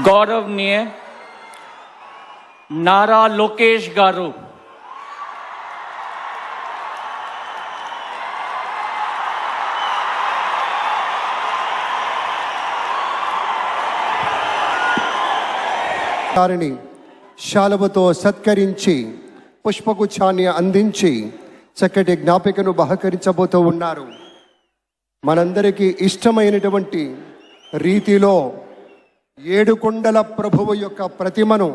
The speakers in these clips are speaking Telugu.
गौरवनीय नारा लोकेश गारू, వారిని శాలువతో సత్కరించి పుష్పగుచ్ఛాన్ని అందించి చక్కటి జ్ఞాపికను బహకరించబోతూ ఉన్నారు. మనందరికీ ఇష్టమైనటువంటి రీతిలో ఏడుకొండల ప్రభువు యొక్క ప్రతిమను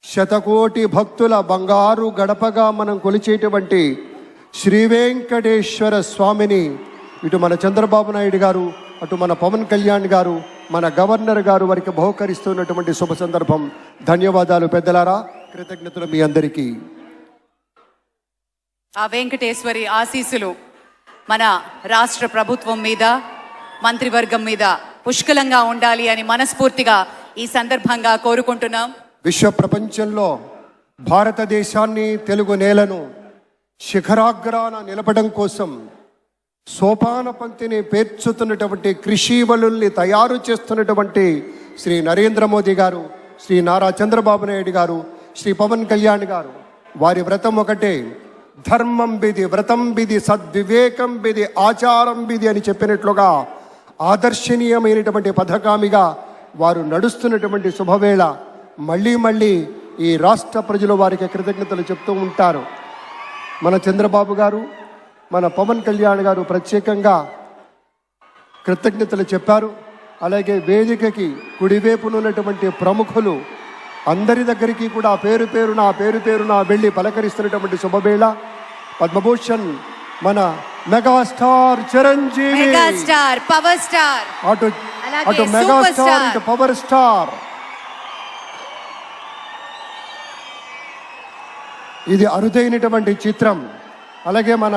శతకోటి భక్తుల బంగారు గడపగా మనం కొలిచేటువంటి శ్రీ వెంకటేశ్వర స్వామిని ఇటు మన చంద్రబాబు నాయుడు గారు, అటు మన పవన్ కళ్యాణ్ గారు, మన గవర్నర్ గారు వారికి బహుకరిస్తున్నటువంటి శుభ సందర్భం. ధన్యవాదాలు పెద్దలారా, కృతజ్ఞతలు మీ అందరికీ. ఆ వెంకటేశ్వరి ఆశీస్సులు మన రాష్ట్ర ప్రభుత్వం మీద, మంత్రివర్గం మీద పుష్కలంగా ఉండాలి అని మనస్ఫూర్తిగా ఈ సందర్భంగా కోరుకుంటున్నాం. విశ్వ ప్రపంచంలో భారతదేశాన్ని, తెలుగు నేలను శిఖరాగ్రాన నిలపడం కోసం సోపాన పంక్తిని పేర్చుతున్నటువంటి కృషివలుల్ని తయారు చేస్తున్నటువంటి శ్రీ నరేంద్ర మోదీ గారు, శ్రీ నారా చంద్రబాబు నాయుడు గారు, శ్రీ పవన్ కళ్యాణ్ గారు, వారి వ్రతం ఒకటే, ధర్మం బిది, వ్రతం బిది, సద్వివేకం బిది, ఆచారం బిది అని చెప్పినట్లుగా ఆదర్శనీయమైనటువంటి పథకామిగా వారు నడుస్తున్నటువంటి శుభవేళ మళ్ళీ మళ్ళీ ఈ రాష్ట్ర ప్రజలు వారికి కృతజ్ఞతలు చెప్తూ ఉంటారు. మన చంద్రబాబు గారు, మన పవన్ కళ్యాణ్ గారు ప్రత్యేకంగా కృతజ్ఞతలు చెప్పారు. అలాగే వేదికకి కుడివైపునున్నటువంటి ప్రముఖులు అందరి దగ్గరికి కూడా పేరు పేరున వెళ్ళి పలకరిస్తున్నటువంటి శుభవేళ. పద్మభూషణ్ మన megastar Chiranjeevi, megastar power star, అటు మెగాస్టార్ ఇటు పవర్ స్టార్. ఇది అరుదైనటువంటి చిత్రం. అలాగే మన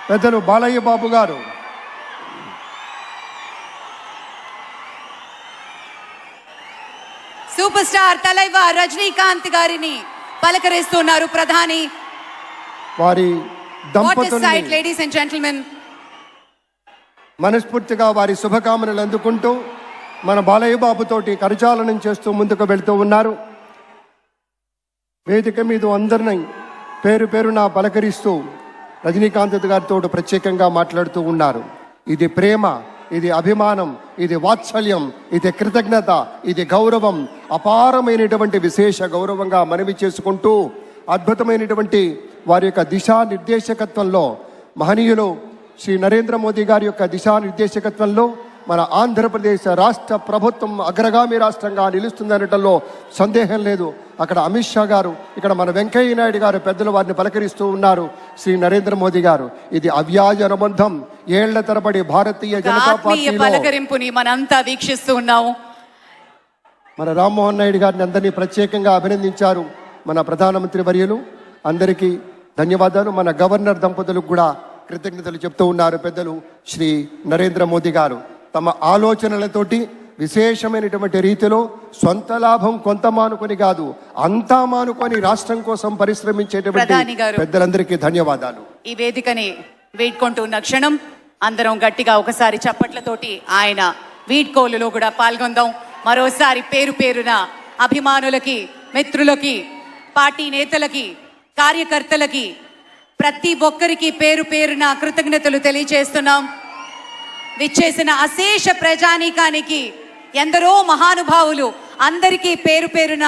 పెద్దలు బాలయ్య బాబు గారు, సూపర్ స్టార్ తలైవర్ రజనీకాంత్ గారిని పలకరిస్తున్నారు ప్రధాని. వారి దంపతుల్ని లేడీస్ అండ్ జెంటిల్మెన్ మనస్ఫూర్తిగా వారి శుభకామనలు అందుకుంటూ మన బాలయ్య బాబుతోటి కరచాలనం చేస్తూ ముందుకు వెళ్తూ ఉన్నారు. వేదిక మీద అందరినీ పేరున పలకరిస్తూ రజనీకాంత్ గారితో ప్రత్యేకంగా మాట్లాడుతూ ఉన్నారు. ఇది ప్రేమ, ఇది అభిమానం, ఇది వాత్సల్యం, ఇది కృతజ్ఞత, ఇది గౌరవం, అపారమైనటువంటి విశేష గౌరవంగా మనవి చేసుకుంటూ అద్భుతమైనటువంటి వారి యొక్క దిశానిర్దేశకత్వంలో, మహనీయులు శ్రీ నరేంద్ర మోదీ గారి యొక్క దిశానిర్దేశకత్వంలో మన ఆంధ్రప్రదేశ్ రాష్ట్ర ప్రభుత్వం అగ్రగామి రాష్ట్రంగా నిలుస్తుందనటంలో సందేహం లేదు. అక్కడ అమిత్ షా గారు, ఇక్కడ మన వెంకయ్య నాయుడు గారు పెద్దలు వారిని పలకరిస్తూ ఉన్నారు. శ్రీ నరేంద్ర మోదీ గారు, ఇది అవ్యాజ అనుబంధం. ఏళ్ల తరబడి భారతీయ జనతా పార్టీ పలకరింపుని మనంతా వీక్షిస్తూ ఉన్నాము. మన రామ్మోహన్ నాయుడు గారిని అందరినీ ప్రత్యేకంగా అభినందించారు మన ప్రధానమంత్రి వర్యులు. అందరికీ ధన్యవాదాలు. మన గవర్నర్ దంపతులకు కూడా కృతజ్ఞతలు చెప్తూ ఉన్నారు పెద్దలు శ్రీ నరేంద్ర మోదీ గారు. తమ ఆలోచనలతోటి విశేషమైనటువంటి రీతిలో సొంత లాభం కొంత మానుకొని కాదు, అంతా మానుకొని రాష్ట్రం కోసం పరిశ్రమించేటువంటి పెద్దలందరికీ ధన్యవాదాలు. ఈ వేదికని వేడుకుంటున్న క్షణం అందరం గట్టిగా ఒకసారి చప్పట్లతోటి ఆయన వీడ్కోలులో కూడా పాల్గొందాం. మరోసారి పేరున అభిమానులకి, మిత్రులకి, పార్టీ నేతలకి, కార్యకర్తలకి, ప్రతి ఒక్కరికి పేరున కృతజ్ఞతలు తెలియజేస్తున్నాం. విచ్చేసిన అశేష ప్రజానీకానికి, ఎందరో మహానుభావులు అందరికీ పేరున